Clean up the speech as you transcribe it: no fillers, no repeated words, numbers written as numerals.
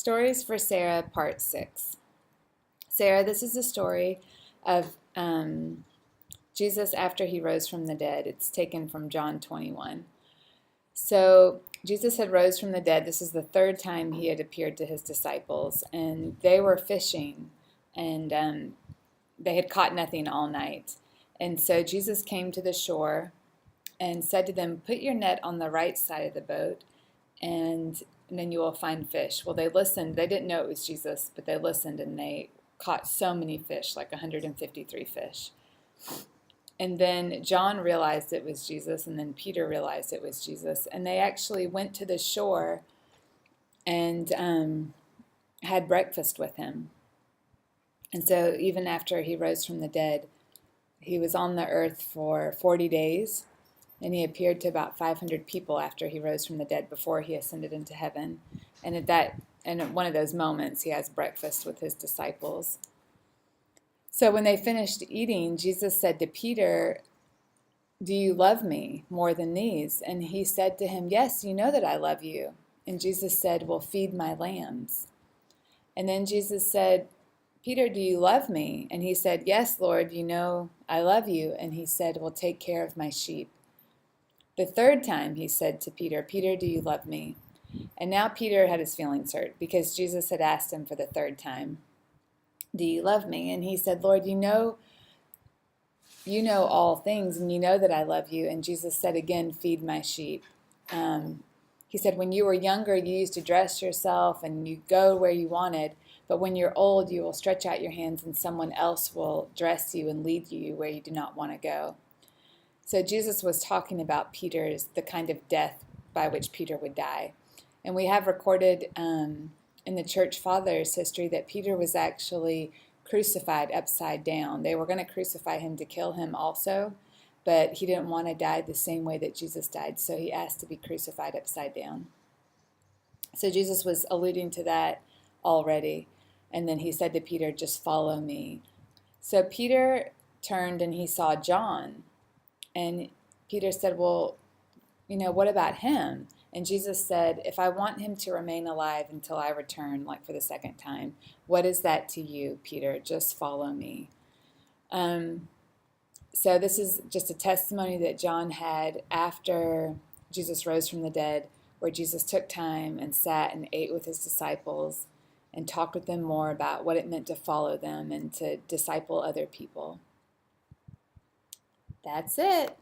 Stories for Sarah, Part 6. Sarah, this is the story of Jesus after he rose from the dead. It's taken from John 21. So Jesus had rose from the dead. This is the third time he had appeared to his disciples, and they were fishing, and they had caught nothing all night. And so Jesus came to the shore and said to them, "Put your net on the right side of the boat, and then you will find fish." Well, they listened. They didn't know it was Jesus, but they listened, and they caught so many fish, like 153 fish. And then John realized it was Jesus, and then Peter realized it was Jesus. And they actually went to the shore and had breakfast with him. And so even after he rose from the dead, he was on the earth for 40 days. And he appeared to about 500 people after he rose from the dead before he ascended into heaven. And at one of those moments, he has breakfast with his disciples. So when they finished eating, Jesus said to Peter, "Do you love me more than these?" And he said to him, "Yes, you know that I love you." And Jesus said, "Well, feed my lambs." And then Jesus said, "Peter, do you love me?" And he said, "Yes, Lord, you know I love you." And he said, "Well, take care of my sheep." The third time he said to Peter, "Peter, do you love me?" And now Peter had his feelings hurt because Jesus had asked him for the third time, "Do you love me?" And he said, "Lord, you know all things, and you know that I love you." And Jesus said again, "Feed my sheep." He said, "When you were younger, you used to dress yourself and you go where you wanted. But when you're old, you will stretch out your hands and someone else will dress you and lead you where you do not want to go." So Jesus was talking about the kind of death by which Peter would die. And we have recorded in the church fathers' history that Peter was actually crucified upside down. They were going to crucify him to kill him also, but he didn't want to die the same way that Jesus died, so he asked to be crucified upside down. So Jesus was alluding to that already. And then he said to Peter, "Just follow me." So Peter turned and he saw John. And Peter said, "Well, what about him?" And Jesus said, "If I want him to remain alive until I return, like for the second time, what is that to you, Peter? Just follow me." So this is just a testimony that John had after Jesus rose from the dead, where Jesus took time and sat and ate with his disciples and talked with them more about what it meant to follow them and to disciple other people. That's it.